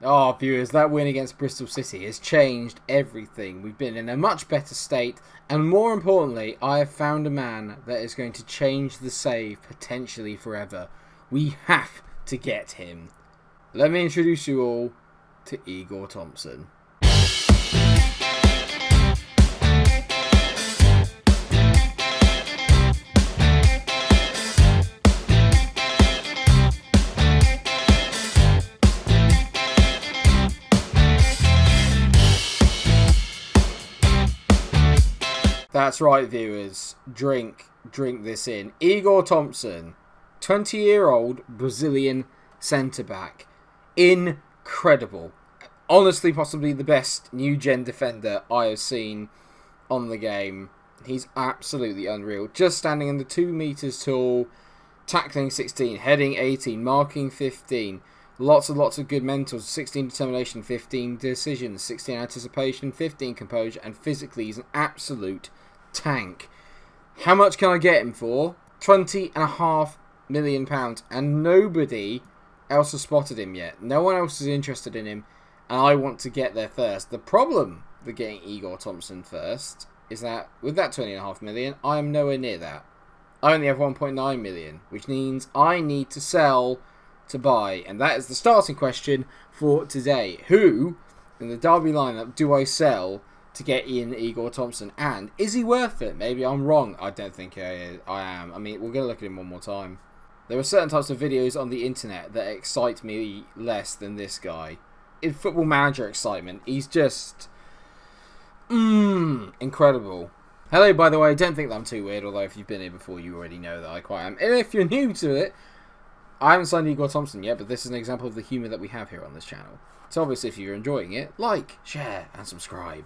Oh, viewers, that win against Bristol City has changed everything. We've been in a much better state, and more importantly, I have found a man that is going to change the save potentially forever. We have to get him. Let me introduce you all to Ighor Thompson. That's right, viewers. Drink this in. Ighor Thompson, 20-year-old Brazilian centre-back. Incredible. Honestly, possibly the best new-gen defender I have seen on the game. He's absolutely unreal. Just standing under 2 metres tall, tackling 16, heading 18, marking 15. Lots of good mentals. 16 determination, 15 decisions, 16 anticipation, 15 composure, and physically he's an absolute tank. How much can I get him for? £20.5 million, and nobody else has spotted him yet. No one else is interested in him, and I want to get there first. The problem with getting Ighor Thompson first is that with that £20.5 million, I am nowhere near that. I only have 1.9 million, which means I need to sell to buy, and that is the starting question for today. Who in the Derby lineup do I sell to get in Ighor Thompson, and is he worth it? Maybe I'm wrong. I don't think I am. I mean, we're going to look at him one more time. There are certain types of videos on the internet that excite me less than this guy. In Football Manager excitement, he's just incredible. Hello, by the way. Don't think that I'm too weird, although if you've been here before, you already know that I quite am. And if you're new to it, I haven't signed Ighor Thompson yet, but this is an example of the humour that we have here on this channel. So obviously, if you're enjoying it, like, share, and subscribe.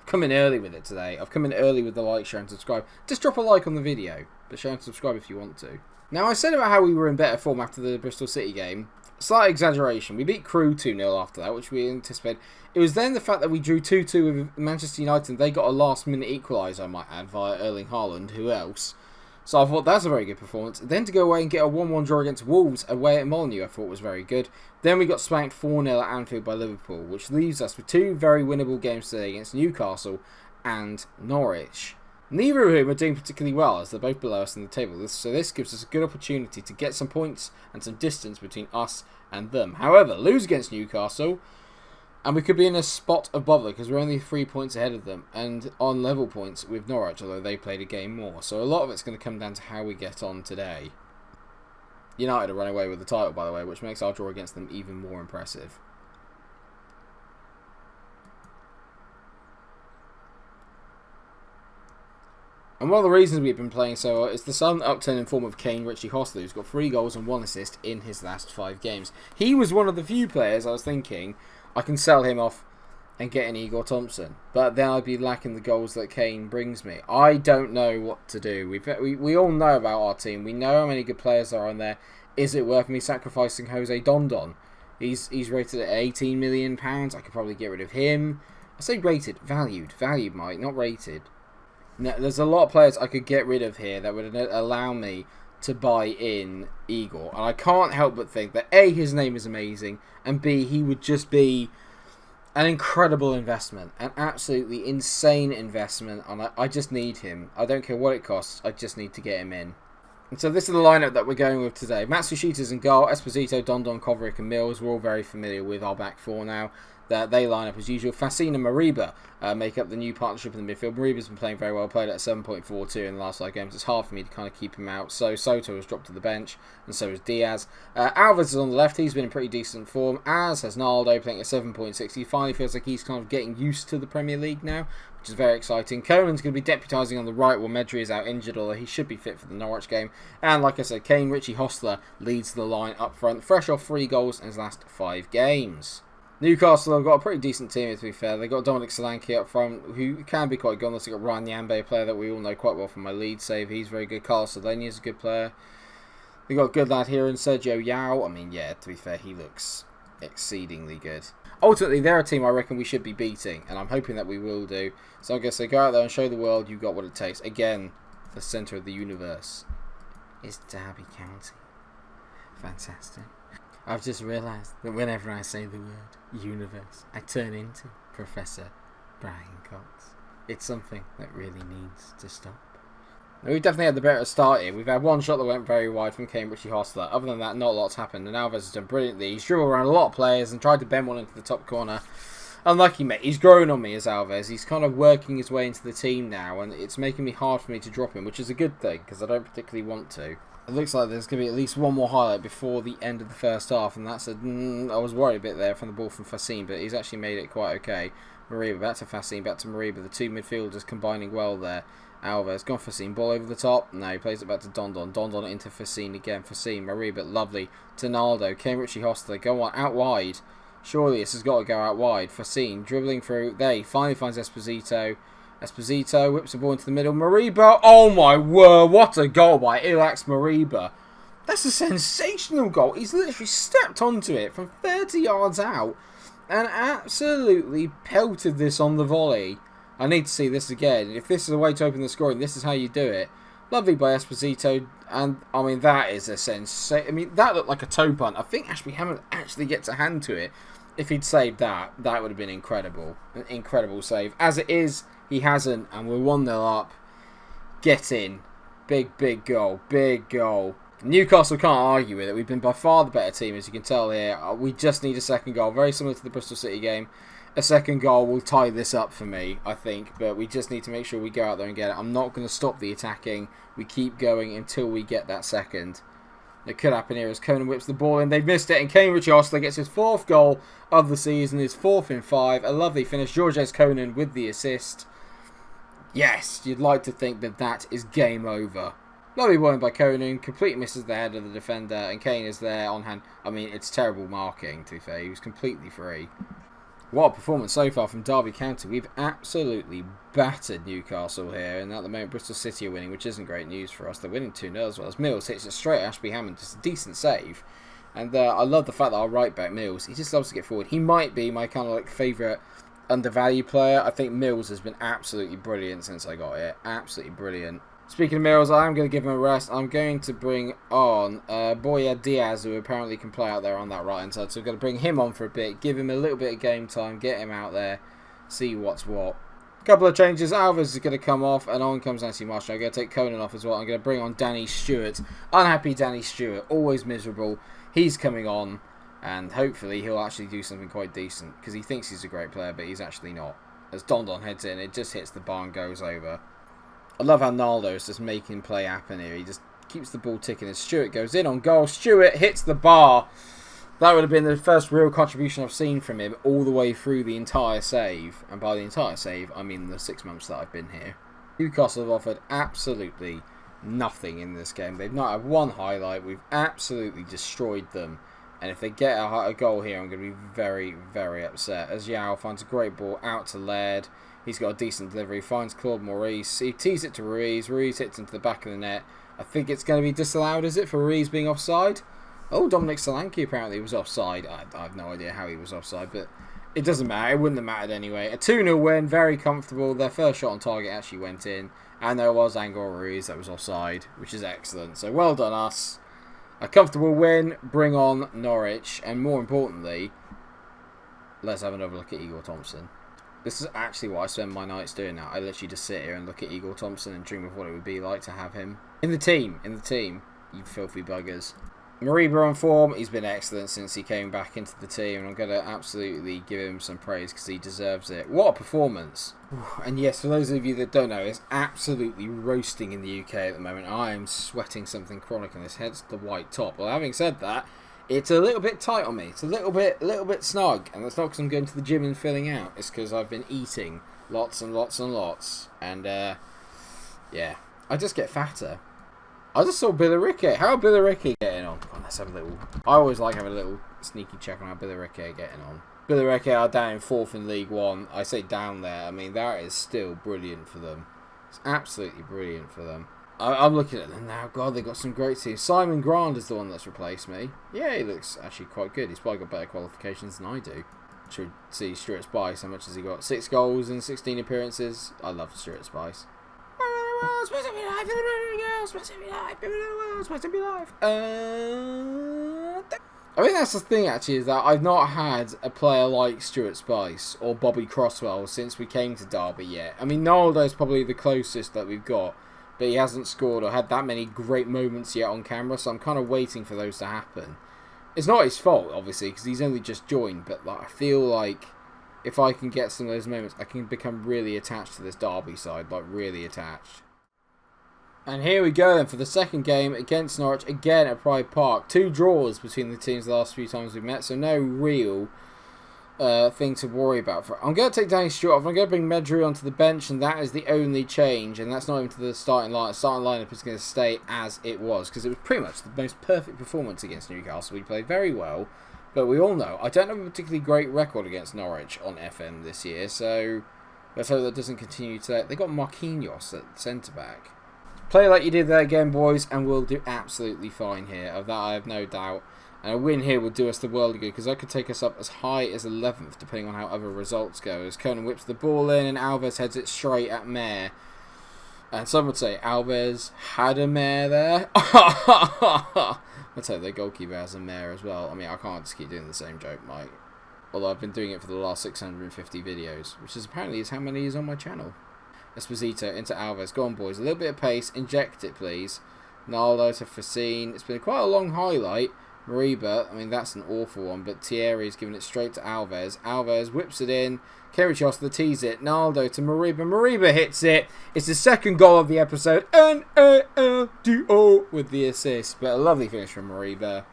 Come in early with it today. I've come in early with the like, share and subscribe. Just drop a like on the video, but share and subscribe if you want to. Now, I said about how we were in better form after the Bristol City game. Slight exaggeration. We beat Crewe 2-0 after that, which we anticipated. It was then the fact that we drew 2-2 with Manchester United, and they got a last-minute equaliser, I might add, via Erling Haaland. Who else? So I thought that's a very good performance. Then to go away and get a 1-1 draw against Wolves away at Molineux, I thought was very good. Then we got spanked 4-0 at Anfield by Liverpool, which leaves us with 2 very winnable games today against Newcastle and Norwich. Neither of whom are doing particularly well, as they're both below us in the table. So this gives us a good opportunity to get some points and some distance between us and them. However, lose against Newcastle, and we could be in a spot of bother because we're only 3 points ahead of them and on level points with Norwich, although they played a game more. So a lot of it's going to come down to how we get on today. United are run away with the title, by the way, which makes our draw against them even more impressive. And one of the reasons we've been playing so well is the sudden upturn in form of Richie Hostler, who's got 3 goals and 1 assist in his last 5 games. He was one of the few players I was thinking I can sell him off and get an Ighor Thompson, but then I'd be lacking the goals that Kane brings me. I don't know what to do. We all know about our team. We know how many good players are on there. Is it worth me sacrificing Jose Dondon? He's rated at £18 million. I could probably get rid of him. I say rated, valued, Mike, not rated. Now, there's a lot of players I could get rid of here that would allow me to buy in Ighor, and I can't help but think that A, his name is amazing, and B, he would just be an incredible investment, an absolutely insane investment, and I just need him. I don't care what it costs, I just need to get him in. And so this is the lineup that we're going with today. Matsushita's in goal, Esposito, Dondon, Kovacic and Mills. We're all very familiar with our back four now. They line up as usual. Fassin and Mariba make up the new partnership in the midfield. Mariba's been playing very well, played at 7.42 in the last 5 games. It's hard for me to kind of keep him out. So Soto has dropped to the bench, and so has Diaz. Alvarez is on the left. He's been in pretty decent form, as has Naldo, playing at 7.6. He finally feels like he's kind of getting used to the Premier League now, which is very exciting. Conan's going to be deputising on the right while Medri is out injured, although he should be fit for the Norwich game. And like I said, Kane Richie Hostler leads the line up front, fresh off 3 goals in his last 5 games. Newcastle have got a pretty decent team, to be fair. They've got Dominic Solanke up front, who can be quite good. They've got Ryan Yambe, a player that we all know quite well from my lead save. He's very good. Carlos Solani is a good player. They've got a good lad here in Sergio Yao. I mean, yeah, to be fair, he looks exceedingly good. Ultimately, they're a team I reckon we should be beating, and I'm hoping that we will do. So I guess go out there and show the world you've got what it takes. Again, the centre of the universe is Derby County. Fantastic. I've just realised that whenever I say the word universe, I turn into Professor Brian Cox. It's something that really needs to stop. We've definitely had the better start here. We've had one shot that went very wide from Cambridge Hostler. Other than that, not a lot's happened. And Alves has done brilliantly. He's dribbled around a lot of players and tried to bend one into the top corner. Unlucky, mate. He's grown on me as Alves. He's kind of working his way into the team now, and it's making me hard for me to drop him, which is a good thing, because I don't particularly want to. It looks like there's going to be at least one more highlight before the end of the first half, and that's I was worried a bit there from the ball from Fassin, but he's actually made it quite okay. Mariba, back to Fassin, back to Mariba. The two midfielders combining well there. Alves, gone Fassin, ball over the top. No, he plays it back to Dondon. Dondon into Fassin again. Fassin, Mariba, lovely. To Naldo, Cambridge Hostler, go on, out wide. Surely this has got to go out wide. Fassin, dribbling through. There, he finally finds Esposito. Esposito whips the ball into the middle. Mariba, oh my word, what a goal by Ilax Mariba. That's a sensational goal. He's literally stepped onto it from 30 yards out and absolutely pelted this on the volley. I need to see this again. If this is a way to open the scoring, this is how you do it. Lovely by Esposito, and I mean, that is a sensation. I mean, that looked like a toe punt. I think Ashby Hammond actually gets a hand to it. If he'd saved that, that would have been incredible. An incredible save. As it is, he hasn't, and we're 1-0 up. Get in. Big goal. Big goal. Newcastle can't argue with it. We've been by far the better team, as you can tell here. We just need a second goal. Very similar to the Bristol City game. A second goal will tie this up for me, I think. But we just need to make sure we go out there and get it. I'm not going to stop the attacking. We keep going until we get that second. It could happen here as Conan whips the ball in. They've missed it, and Cambridge Hostler gets his 4th goal of the season, his 4th in 5. A lovely finish. Georges Conan with the assist. Yes, you'd like to think that that is game over. Lovely won by Conan. Completely misses the head of the defender, and Kane is there on hand. I mean, it's terrible marking, to be fair. He was completely free. What a performance so far from Derby County. We've absolutely battered Newcastle here, and at the moment Bristol City are winning, which isn't great news for us. They're winning 2-0 as well as Mills hits it straight at Ashby Hammond. Just a decent save. And I love the fact that our right back, Mills, he just loves to get forward. He might be my kind of like favourite undervalued player. I think Mills has been absolutely brilliant since I got here. Absolutely brilliant. Speaking of Mills, I'm going to give him a rest. I'm going to bring on Boya Diaz, who apparently can play out there on that right-hand side. So I'm going to bring him on for a bit, give him a little bit of game time, get him out there, see what's what. Couple of changes. Alves is going to come off, and on comes Nancy Marshall. I'm going to take Conan off as well. I'm going to bring on Danny Stewart. Unhappy Danny Stewart, always miserable. He's coming on, and hopefully he'll actually do something quite decent, because he thinks he's a great player, but he's actually not. As Dondon heads in, it just hits the bar and goes over. I love how Naldo is just making play happen here. He just keeps the ball ticking as Stewart goes in on goal. Stewart hits the bar. That would have been the first real contribution I've seen from him all the way through the entire save. And by the entire save, I mean the 6 months that I've been here. Newcastle have offered absolutely nothing in this game. They've not had one highlight. We've absolutely destroyed them. And if they get a goal here, I'm going to be very, very upset. As Yao finds a great ball out to Laird. He's got a decent delivery. Finds Claude Maurice. He tees it to Ruiz. Ruiz hits into the back of the net. I think it's going to be disallowed, is it, for Ruiz being offside? Oh, Dominic Solanke apparently was offside. I have no idea how he was offside, but it doesn't matter. It wouldn't have mattered anyway. A 2-0 win. Very comfortable. Their first shot on target actually went in. And there was Ighor Ruiz that was offside, which is excellent. So well done us. A comfortable win. Bring on Norwich. And more importantly, let's have another look at Ighor Thompson. This is actually what I spend my nights doing now. I literally just sit here and look at Ighor Thompson and dream of what it would be like to have him in the team. You filthy buggers. Mariba on form. He's been excellent since he came back into the team. And I'm going to absolutely give him some praise because he deserves it. What a performance. And yes, for those of you that don't know, it's absolutely roasting in the UK at the moment. I am sweating something chronic on this. Hence the white top. Well, having said that, it's a little bit tight on me. It's a little bit snug. And that's not because I'm going to the gym and filling out. It's because I've been eating lots and lots and lots. And, yeah. I just get fatter. I just saw Billericay. How are Billericay getting on? Come on, let's have a little... I always like having a little sneaky check on how Billericay are getting on. Billericay are down in 4th in League One. I say down there. I mean, that is still brilliant for them. It's absolutely brilliant for them. I'm looking at them now. God, they've got some great teams. Simon Grant is the one that's replaced me. Yeah, he looks actually quite good. He's probably got better qualifications than I do. Should see Stuart Spice. How much has he got? 6 goals in 16 appearances. I love Stuart Spice. I think that's the thing, actually, is that I've not had a player like Stuart Spice or Bobby Crosswell since we came to Derby yet. I mean, Naldo's probably the closest that we've got, but he hasn't scored or had that many great moments yet on camera, so I'm kind of waiting for those to happen. It's not his fault, obviously, because he's only just joined, but like, I feel like if I can get some of those moments, I can become really attached to this Derby side, like really attached. And here we go then for the second game against Norwich, again at Pride Park. 2 draws between the teams the last few times we've met, so no real thing to worry about. I'm going to take Danny Stewart off. I'm going to bring Medri onto the bench, and that is the only change, and that's not even to the starting line. The starting lineup is going to stay as it was, because it was pretty much the most perfect performance against Newcastle. We played very well, but we all know I don't have a particularly great record against Norwich on FM this year, so let's hope that doesn't continue today. They got Marquinhos at centre-back. Play like you did there again, boys, and we'll do absolutely fine here. Of that I have no doubt. And a win here would do us the world of good, because that could take us up as high as 11th, depending on how other results go. As Conan whips the ball in, and Alves heads it straight at Mare. And some would say Alves had a Mare there. Let's hope their goalkeeper has a Mare as well. I mean, I can't just keep doing the same joke, Mike. Although I've been doing it for the last 650 videos, which is apparently how many is on my channel. Esposito into Alves. Go on, boys. A little bit of pace. Inject it, please. Naldo to Facine. It's been quite a long highlight. Mariba, I mean, that's an awful one, but Thierry's giving it straight to Alves. Alves whips it in. Kerichos to tease it. Naldo to Mariba. Mariba hits it. It's the second goal of the episode. N-A-L-D-O with the assist. But a lovely finish from Mariba.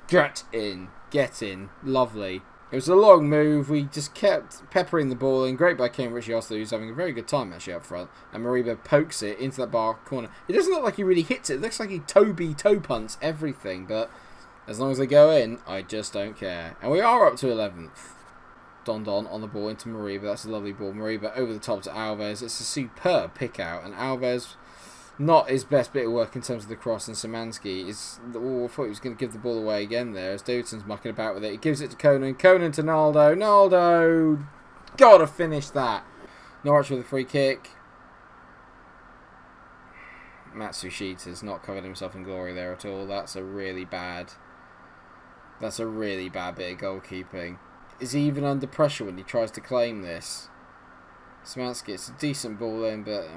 Get in. Get in. Lovely. It was a long move. We just kept peppering the ball in. Great by Cambridge Osler, who's having a very good time actually up front. And Mariba pokes it into that bar corner. It doesn't look like he really hits it. It looks like he toe punts everything. But as long as they go in, I just don't care. And we are up to 11th. Don on the ball into Mariba. That's a lovely ball. Mariba over the top to Alves. It's a superb pick out. And Alves, not his best bit of work in terms of the cross, and Szymanski is. Oh, I thought he was going to give the ball away again there as Davidson's mucking about with it. He gives it to Conan. Conan to Naldo. Naldo! Gotta finish that. Norwich with a free kick. Matsushita's not covered himself in glory there at all. That's a really bad bit of goalkeeping. Is he even under pressure when he tries to claim this? Szymanski, it's a decent ball in, but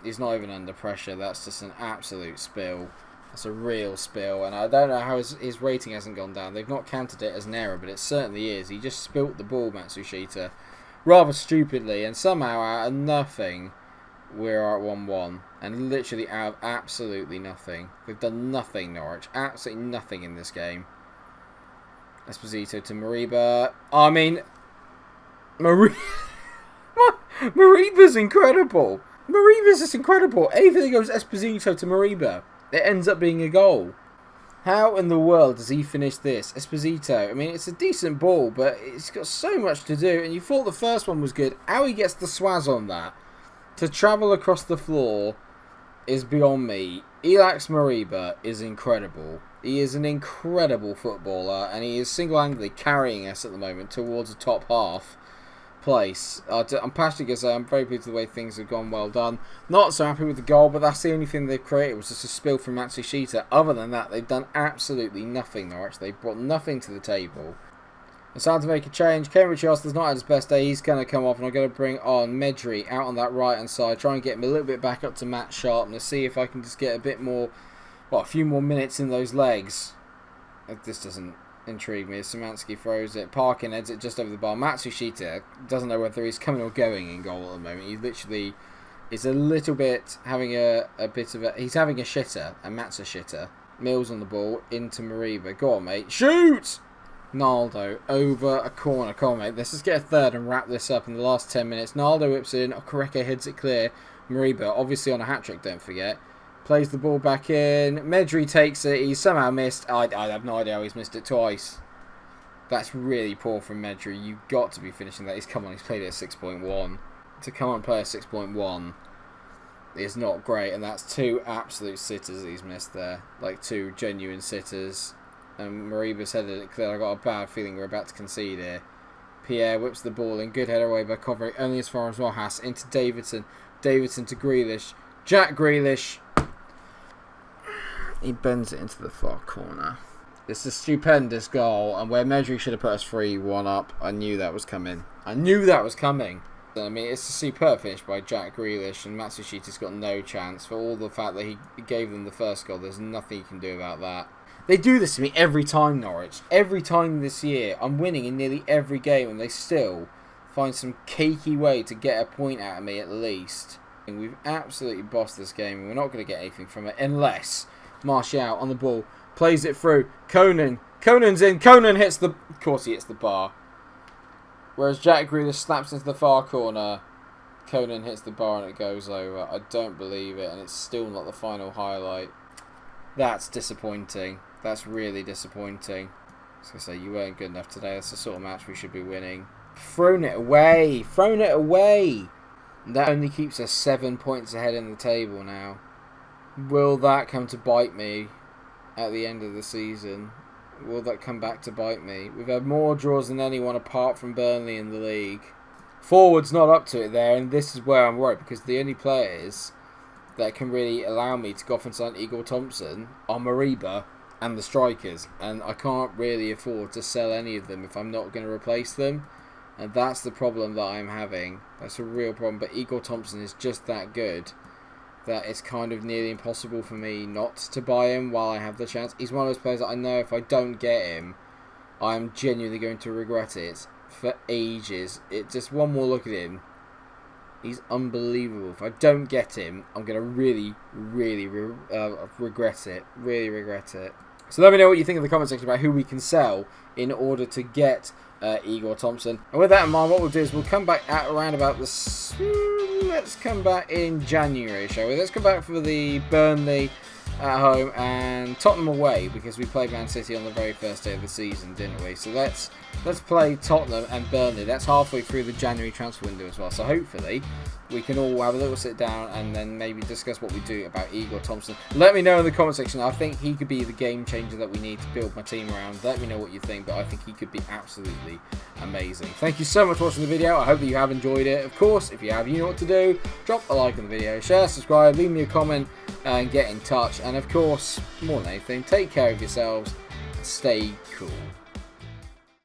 he's not even under pressure. That's just an absolute spill. That's a real spill, and I don't know how his rating hasn't gone down. They've not counted it as an error, but it certainly is. He just spilt the ball, Matsushita, rather stupidly, and somehow out of nothing, we're at 1-1, and literally out of absolutely nothing. We've done nothing, Norwich. Absolutely nothing in this game. Esposito to Mariba. I mean, Mariba's incredible. Mariba's just incredible. Anything that goes Esposito to Mariba, it ends up being a goal. How in the world does he finish this? Esposito, I mean, it's a decent ball, but it's got so much to do, and you thought the first one was good. How he gets the swaz on that to travel across the floor is beyond me. Elax Mariba is incredible. He is an incredible footballer, and he is single-handedly carrying us at the moment towards the top half place. I'm passionate because I'm very pleased with the way things have gone. Well done. Not so happy with the goal, but that's the only thing they've created was just a spill from Matsushita. Other than that, they've done absolutely nothing, Norwich. They've brought nothing to the table. It's time to make a change. Cambridge Arsenal's not had his best day. He's going to come off, and I'm going to bring on Medri out on that right-hand side. Try and get him a little bit back up to Matt Sharp and see if I can just get a bit more, a few more minutes in those legs. This doesn't intrigue me as Szymanski throws it. Parkin heads it just over the bar. Matsushita doesn't know whether he's coming or going in goal at the moment. He literally is a little bit having a bit of a... He's having a shitter, a Matsu shitter. Mills on the ball into Mariba. Go on, mate. Shoot! Naldo over a corner. Come on, mate. Let's just get a third and wrap this up in the last 10 minutes. Naldo whips it in. Okereke heads it clear. Mariba, obviously on a hat-trick, don't forget. Plays the ball back in. Medri takes it. He's somehow missed. I have no idea how he's missed it twice. That's really poor from Medri. You've got to be finishing that. He's played it at 6.1. To come on and play at 6.1 is not great. And that's 2 absolute sitters that he's missed there. Like 2 genuine sitters. And Mariba's headed it clear. I've got a bad feeling we're about to concede here. Pierre whips the ball in. Good header away by Coventry. Only as far as Rojas. Into Davidson. Davidson to Grealish. Jack Grealish. He bends it into the far corner. It's a stupendous goal, and where Medri should have put us 3-1 up, I knew that was coming. I mean, it's a superb finish by Jack Grealish, and Matsushita's got no chance. For all the fact that he gave them the first goal, there's nothing you can do about that. They do this to me every time, Norwich. Every time this year, I'm winning in nearly every game, and they still find some cakey way to get a point out of me at least. And we've absolutely bossed this game, and we're not going to get anything from it unless Martial on the ball plays it through. Conan's in. Conan hits the... Of course he hits the bar. Whereas Jack Grealish slaps into the far corner. Conan hits the bar and it goes over. I don't believe it, and it's still not the final highlight. That's disappointing. That's really disappointing. I was going to say, you weren't good enough today. That's the sort of match we should be winning. Thrown it away. That only keeps us 7 points ahead in the table now. Will that come to bite me at the end of the season? Will that come back to bite me? We've had more draws than anyone apart from Burnley in the league. Forward's not up to it there, and this is where I'm worried, because the only players that can really allow me to go off and sign Ighor Thompson are Mariba and the strikers, and I can't really afford to sell any of them if I'm not going to replace them, and that's the problem that I'm having. That's a real problem, but Ighor Thompson is just that good that it's kind of nearly impossible for me not to buy him while I have the chance. He's one of those players that I know if I don't get him, I'm genuinely going to regret it for ages. Just one more look at him. He's unbelievable. If I don't get him, I'm going to really regret it. Really regret it. So let me know what you think in the comment section about who we can sell in order to get Ighor Thompson. And with that in mind, what we'll do is we'll come back at around about the... Let's come back in January, shall we? Let's come back for the Burnley at home and Tottenham away, because we played Man City on the very first day of the season, didn't we? So let's play Tottenham and Burnley. That's halfway through the January transfer window as well. So hopefully we can all have a little sit down and then maybe discuss what we do about Ighor Thompson. Let me know in the comment section. I think he could be the game changer that we need to build my team around. Let me know what you think, but I think he could be absolutely amazing. Thank you so much for watching the video. I hope that you have enjoyed it. Of course, if you have, you know what to do. Drop a like on the video, share, subscribe, leave me a comment, and get in touch. And of course, more than anything, take care of yourselves and stay cool.